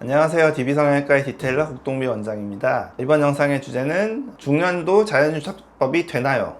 안녕하세요. DB성형외과의 디테일러 국동비 원장입니다. 이번 영상의 주제는 중년도 자연유착법이 되나요?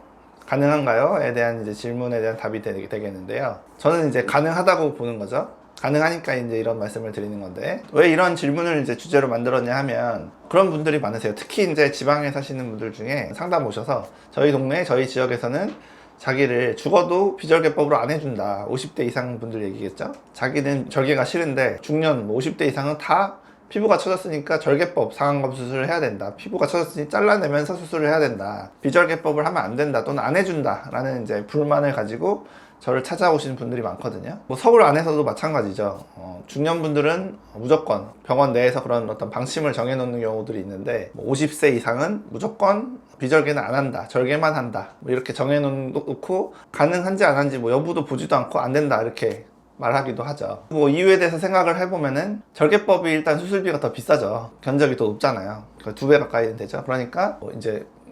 가능한가요? 에 대한 질문에 대한 답이 되겠는데요. 저는 가능하다고 보는 거죠. 가능하니까 이런 말씀을 드리는 건데, 왜 이런 질문을 주제로 만들었냐 하면 그런 분들이 많으세요. 특히 지방에 사시는 분들 중에 상담 오셔서 저희 동네, 저희 지역에서는 자기를 죽어도 비절개법으로 안 해준다. 50대 이상 분들 얘기겠죠. 자기는 절개가 싫은데 중년 50대 이상은 다 피부가 처졌으니까 절개법, 상안검 수술을 해야 된다. 피부가 처졌으니 잘라내면서 수술을 해야 된다. 비절개법을 하면 안 된다, 또는 안 해준다 라는 불만을 가지고 저를 찾아오시는 분들이 많거든요. 서울 안에서도 마찬가지죠. 중년분들은 무조건 병원 내에서 그런 어떤 방침을 정해놓는 경우들이 있는데, 50세 이상은 무조건 비절개는 안 한다, 절개만 한다, 이렇게 정해놓고 가능한지 안 한지 여부도 보지도 않고 안 된다 이렇게 말하기도 하죠. 이유에 대해서 생각을 해보면은 절개법이 일단 수술비가 더 비싸죠. 견적이 더 높잖아요. 2배 가까이 되죠. 그러니까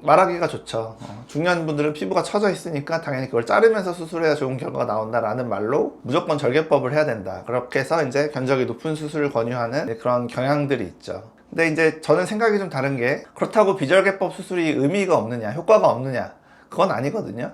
말하기가 좋죠. 중년분들은 피부가 처져 있으니까 당연히 그걸 자르면서 수술해야 좋은 결과가 나온다라는 말로 무조건 절개법을 해야 된다. 그렇게 해서 견적이 높은 수술을 권유하는 그런 경향들이 있죠. 근데 저는 생각이 좀 다른 게, 그렇다고 비절개법 수술이 의미가 없느냐, 효과가 없느냐, 그건 아니거든요.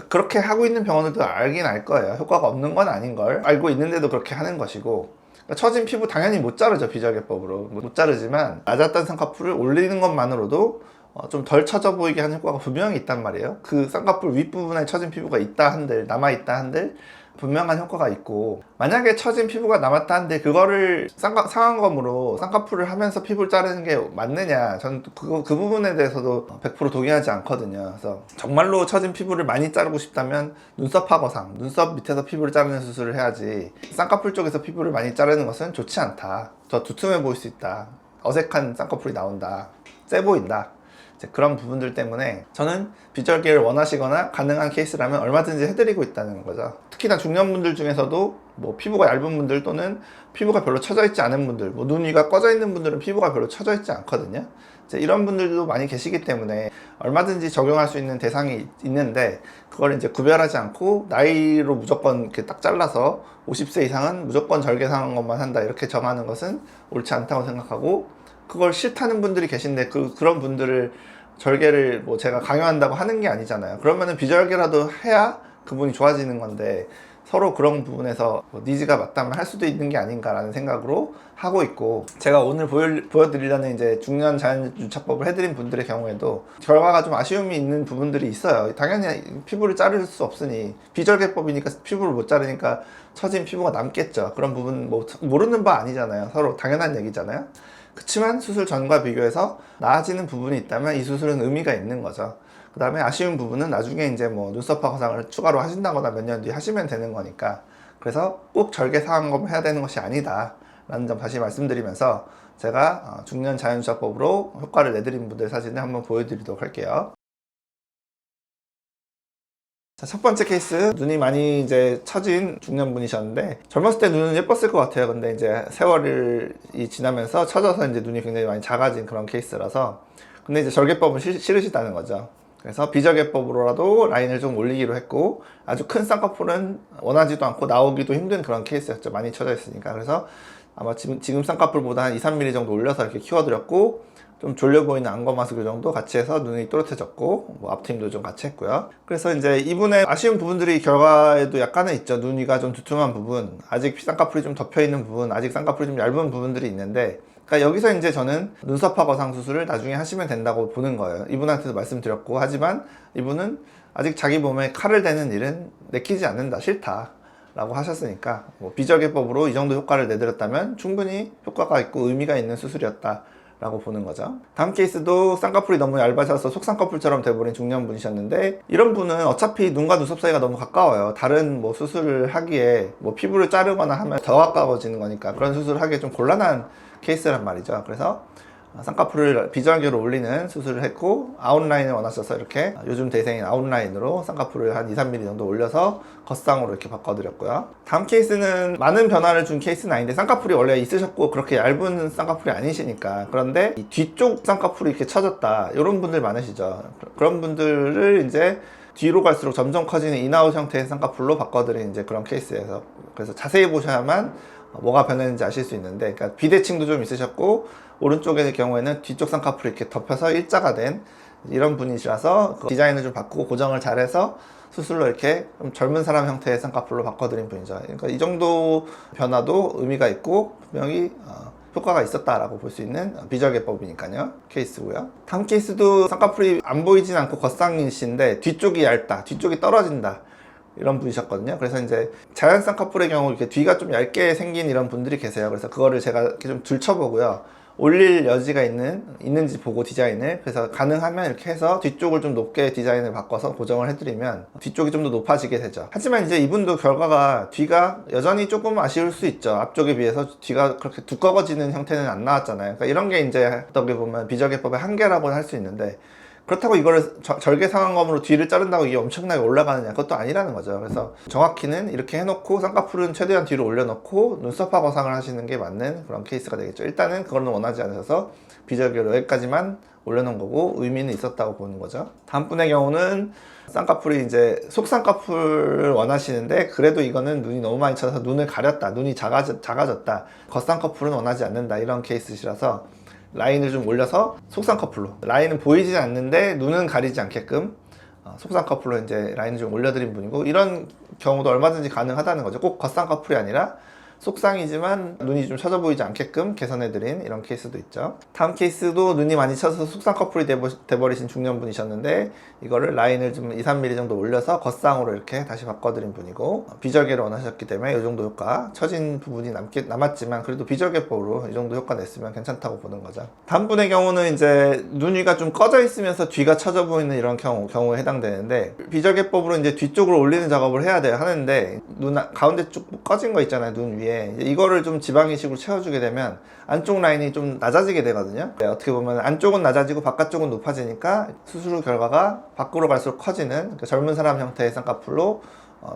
그렇게 하고 있는 병원들도 알긴 알 거예요. 효과가 없는 건 아닌 걸 알고 있는데도 그렇게 하는 것이고, 처진 피부 당연히 못 자르죠. 비절개법으로 못 자르지만 낮았던 쌍꺼풀을 올리는 것만으로도 좀 덜 처져 보이게 하는 효과가 분명히 있단 말이에요. 그 쌍꺼풀 윗부분에 처진 피부가 있다 한들, 남아있다 한들 분명한 효과가 있고, 만약에 처진 피부가 남았다 한데 그거를 상안검으로 쌍꺼풀을 하면서 피부를 자르는 게 맞느냐, 저는 그 부분에 대해서도 100% 동의하지 않거든요. 그래서 정말로 처진 피부를 많이 자르고 싶다면 눈썹 하거상, 눈썹 밑에서 피부를 자르는 수술을 해야지, 쌍꺼풀 쪽에서 피부를 많이 자르는 것은 좋지 않다, 더 두툼해 보일 수 있다, 어색한 쌍꺼풀이 나온다, 세 보인다, 그런 부분들 때문에 저는 비절개를 원하시거나 가능한 케이스라면 얼마든지 해드리고 있다는 거죠. 특히나 중년분들 중에서도 피부가 얇은 분들, 또는 피부가 별로 처져 있지 않은 분들, 눈 위가 꺼져 있는 분들은 피부가 별로 처져 있지 않거든요. 이런 분들도 많이 계시기 때문에 얼마든지 적용할 수 있는 대상이 있는데, 그걸 구별하지 않고 나이로 무조건 이렇게 딱 잘라서 50세 이상은 무조건 절개 상한 것만 한다 이렇게 정하는 것은 옳지 않다고 생각하고, 그걸 싫다는 분들이 계신데 그런 분들을 절개를 제가 강요한다고 하는 게 아니잖아요. 그러면은 비절개라도 해야 그분이 좋아지는 건데, 서로 그런 부분에서 니즈가 맞다면 할 수도 있는 게 아닌가라는 생각으로 하고 있고, 제가 오늘 보여드리려는 중년 자연유착법을 해드린 분들의 경우에도 결과가 좀 아쉬움이 있는 부분들이 있어요. 당연히 피부를 자를 수 없으니, 비절개법이니까 피부를 못 자르니까 처진 피부가 남겠죠. 그런 부분 모르는 바 아니잖아요. 서로 당연한 얘기잖아요. 그렇지만 수술 전과 비교해서 나아지는 부분이 있다면 이 수술은 의미가 있는 거죠. 그 다음에 아쉬운 부분은 나중에 눈썹 하거상을 추가로 하신다거나 몇 년 뒤에 하시면 되는 거니까, 그래서 꼭 절개 상안검을 해야 되는 것이 아니다 라는 점 다시 말씀드리면서, 제가 중년 자연유착법으로 효과를 내드린 분들 사진을 한번 보여드리도록 할게요. 자, 첫 번째 케이스, 눈이 많이 처진 중년분이셨는데, 젊었을 때 눈은 예뻤을 것 같아요. 근데 세월이 지나면서 처져서 눈이 굉장히 많이 작아진 그런 케이스라서, 근데 절개법은 싫으시다는 거죠. 그래서 비절개법으로라도 라인을 좀 올리기로 했고, 아주 큰 쌍꺼풀은 원하지도 않고 나오기도 힘든 그런 케이스였죠. 많이 처져 있으니까. 그래서 아마 지금 쌍꺼풀보다 한 2-3mm 정도 올려서 이렇게 키워드렸고, 좀 졸려 보이는 안검하수교 정도 같이 해서 눈이 또렷해졌고, 앞트임도 좀 같이 했고요. 그래서 이분의 아쉬운 부분들이 결과에도 약간은 있죠. 눈 위가 좀 두툼한 부분, 아직 쌍꺼풀이 좀 덮여 있는 부분, 아직 쌍꺼풀이 좀 얇은 부분들이 있는데, 그러니까 여기서 저는 눈썹화 거상 수술을 나중에 하시면 된다고 보는 거예요. 이분한테도 말씀드렸고, 하지만 이분은 아직 자기 몸에 칼을 대는 일은 내키지 않는다, 싫다 라고 하셨으니까, 비절개법으로 이 정도 효과를 내드렸다면 충분히 효과가 있고 의미가 있는 수술이었다 라고 보는 거죠. 다음 케이스도 쌍꺼풀이 너무 얇아져서 속쌍꺼풀처럼 돼버린 중년분이셨는데, 이런 분은 어차피 눈과 눈썹 사이가 너무 가까워요. 다른 수술을 하기에 피부를 자르거나 하면 더 가까워지는 거니까 그런 수술을 하기에 좀 곤란한 케이스란 말이죠. 그래서 쌍꺼풀을 비절개로 올리는 수술을 했고, 아웃라인을 원하셔서 이렇게 요즘 대세인 아웃라인으로 쌍꺼풀을 한 2-3mm 정도 올려서 겉쌍으로 이렇게 바꿔드렸고요. 다음 케이스는 많은 변화를 준 케이스는 아닌데, 쌍꺼풀이 원래 있으셨고 그렇게 얇은 쌍꺼풀이 아니시니까, 그런데 이 뒤쪽 쌍꺼풀이 이렇게 처졌다, 이런 분들 많으시죠. 그런 분들을 뒤로 갈수록 점점 커지는 인아웃 형태의 쌍꺼풀로 바꿔드린 그런 케이스에서, 그래서 자세히 보셔야만 뭐가 변했는지 아실 수 있는데, 그러니까 비대칭도 좀 있으셨고 오른쪽의 경우에는 뒤쪽 쌍꺼풀이 이렇게 덮여서 일자가 된 이런 분이시라서 그 디자인을 좀 바꾸고 고정을 잘해서 수술로 이렇게 좀 젊은 사람 형태의 쌍꺼풀로 바꿔드린 분이죠. 그러니까 이 정도 변화도 의미가 있고 분명히 효과가 있었다라고 볼 수 있는 비절개법이니까요. 케이스고요. 다음 케이스도 쌍꺼풀이 안 보이진 않고 겉쌍이신데 뒤쪽이 얇다, 뒤쪽이 떨어진다, 이런 분이셨거든요. 그래서 이제 자연 쌍꺼풀의 경우 이렇게 뒤가 좀 얇게 생긴 이런 분들이 계세요. 그래서 그거를 제가 이렇게 좀 들춰보고요, 올릴 여지가 있는지 보고 디자인을, 그래서 가능하면 이렇게 해서 뒤쪽을 좀 높게 디자인을 바꿔서 고정을 해드리면 뒤쪽이 좀 더 높아지게 되죠. 하지만 이제 이분도 결과가 뒤가 여전히 조금 아쉬울 수 있죠. 앞쪽에 비해서 뒤가 그렇게 두꺼워지는 형태는 안 나왔잖아요. 그러니까 이런 게 이제 어떻게 보면 비절개법의 한계라고 할 수 있는데, 그렇다고 이거를 절개 상완검으로 뒤를 자른다고 이게 엄청나게 올라가느냐, 그것도 아니라는 거죠. 그래서 정확히는 이렇게 해놓고 쌍꺼풀은 최대한 뒤로 올려놓고 눈썹화 거상을 하시는 게 맞는 그런 케이스가 되겠죠. 일단은 그거는 원하지 않으셔서 비절개로 여기까지만 올려놓은 거고 의미는 있었다고 보는 거죠. 다음 분의 경우는 쌍꺼풀이 이제 속쌍꺼풀을 원하시는데 그래도 이거는 눈이 너무 많이 쳐서 눈을 가렸다, 눈이 작아졌다, 겉쌍꺼풀은 원하지 않는다, 이런 케이스시라서 라인을 좀 올려서 속쌍꺼풀로, 라인은 보이지 않는데 눈은 가리지 않게끔 속쌍꺼풀로 이제 라인을 좀 올려드린 분이고, 이런 경우도 얼마든지 가능하다는 거죠. 꼭 겉쌍꺼풀이 아니라 속쌍이지만 눈이 좀 쳐져 보이지 않게끔 개선해드린 이런 케이스도 있죠. 다음 케이스도 눈이 많이 쳐서 속쌍꺼풀이 돼버리신 중년분이셨는데 이거를 라인을 좀 2-3mm 정도 올려서 겉쌍으로 이렇게 다시 바꿔드린 분이고, 비절개를 원하셨기 때문에 이 정도 효과, 처진 부분이 남았지만 그래도 비절개법으로 이 정도 효과 냈으면 괜찮다고 보는 거죠. 다음 분의 경우는 이제 눈 위가 좀 꺼져 있으면서 뒤가 쳐져 보이는 이런 경우에 해당되는데, 비절개법으로 이제 뒤쪽으로 올리는 작업을 해야 돼요. 하는데 눈 가운데 쭉 꺼진 거 있잖아요, 눈 위에. 이거를 좀 지방 이식으로 채워주게 되면 안쪽 라인이 좀 낮아지게 되거든요. 어떻게 보면 안쪽은 낮아지고 바깥쪽은 높아지니까 수술 후 결과가 밖으로 갈수록 커지는, 그러니까 젊은 사람 형태의 쌍꺼풀로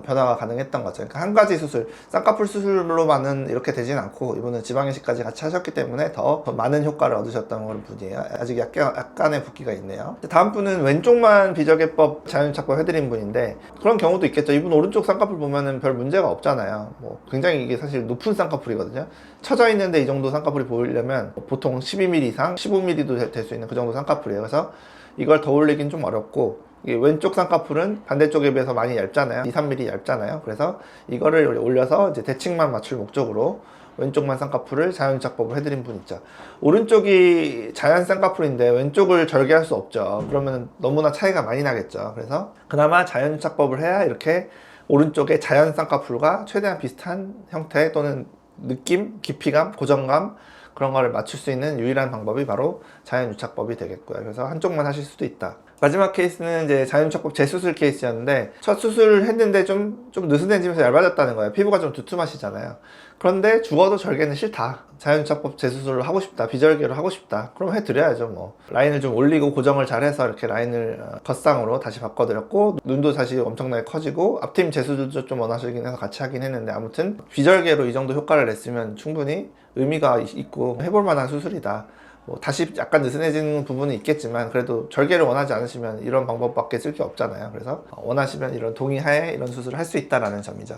변화가 가능했던 거죠. 그러니까 한 가지 수술, 쌍꺼풀 수술로만은 이렇게 되진 않고 이분은 지방이식까지 같이 하셨기 때문에 더 많은 효과를 얻으셨던 분이에요. 아직 약간의 붓기가 있네요. 다음 분은 왼쪽만 비절개법 자연착법 해드린 분인데, 그런 경우도 있겠죠. 이분 오른쪽 쌍꺼풀 보면은 별 문제가 없잖아요. 뭐 굉장히 이게 사실 높은 쌍꺼풀이거든요. 쳐져 있는데 이 정도 쌍꺼풀이 보이려면 보통 12mm 이상, 15mm도 될 수 있는 그 정도 쌍꺼풀이에요. 그래서 이걸 더 올리긴 좀 어렵고, 왼쪽 쌍꺼풀은 반대쪽에 비해서 많이 얇잖아요. 2-3mm 얇잖아요. 그래서 이거를 올려서 이제 대칭만 맞출 목적으로 왼쪽만 쌍꺼풀을 자연착법을 해드린 분 있죠. 오른쪽이 자연 쌍꺼풀인데 왼쪽을 절개할 수 없죠. 그러면 너무나 차이가 많이 나겠죠. 그래서 그나마 자연착법을 해야 이렇게 오른쪽의 자연 쌍꺼풀과 최대한 비슷한 형태 또는 느낌, 깊이감, 고정감, 그런 거를 맞출 수 있는 유일한 방법이 바로 자연유착법이 되겠고요. 그래서 한쪽만 하실 수도 있다. 마지막 케이스는 이제 자연유착법 재수술 케이스였는데, 첫 수술을 했는데 좀 느슨해지면서 얇아졌다는 거예요. 피부가 좀 두툼하시잖아요. 그런데 죽어도 절개는 싫다, 자연유착법 재수술을 하고 싶다, 비절개를 하고 싶다, 그럼 해드려야죠. 뭐 라인을 좀 올리고 고정을 잘해서 이렇게 라인을 겉쌍으로 다시 바꿔드렸고, 눈도 다시 엄청나게 커지고, 앞팀 재수술도 좀 원하시긴 해서 같이 하긴 했는데, 아무튼 비절개로 이 정도 효과를 냈으면 충분히 의미가 있고 해볼 만한 수술이다. 뭐 다시 약간 느슨해지는 부분은 있겠지만 그래도 절개를 원하지 않으시면 이런 방법밖에 쓸 게 없잖아요. 그래서 원하시면 이런 동의하에 이런 수술을 할 수 있다라는 점이죠.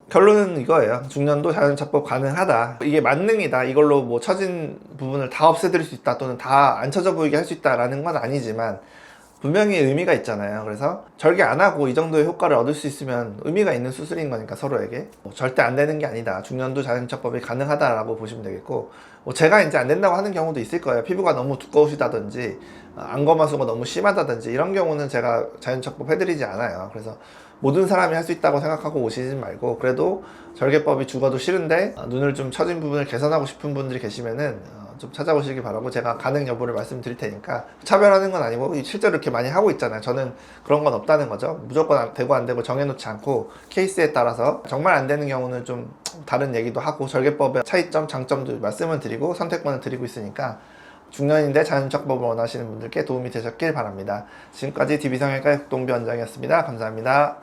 결론은 이거예요. 중년도 자연착법 가능하다. 이게 만능이다, 이걸로 뭐 처진 부분을 다 없애드릴 수 있다, 또는 다 안 처져 보이게 할 수 있다라는 건 아니지만 분명히 의미가 있잖아요. 그래서 절개 안 하고 이 정도의 효과를 얻을 수 있으면 의미가 있는 수술인 거니까, 서로에게 뭐 절대 안 되는 게 아니다, 중년도 자연착법이 가능하다라고 보시면 되겠고, 뭐 제가 이제 안 된다고 하는 경우도 있을 거예요. 피부가 너무 두꺼우시다든지 안검하수가 너무 심하다든지 이런 경우는 제가 자연착법 해드리지 않아요. 그래서 모든 사람이 할 수 있다고 생각하고 오시지 말고, 그래도 절개법이 죽어도 싫은데 눈을 좀 처진 부분을 개선하고 싶은 분들이 계시면은 좀 찾아오시기 바라고, 제가 가능 여부를 말씀드릴 테니까. 차별하는 건 아니고 실제로 이렇게 많이 하고 있잖아요. 저는 그런 건 없다는 거죠. 무조건 되고 안 되고 정해놓지 않고 케이스에 따라서 정말 안 되는 경우는 좀 다른 얘기도 하고, 절개법의 차이점, 장점도 말씀을 드리고 선택권을 드리고 있으니까 중년인데 자연착법을 원하시는 분들께 도움이 되셨길 바랍니다. 지금까지 DB성형외과의 국동비 원장이었습니다. 감사합니다.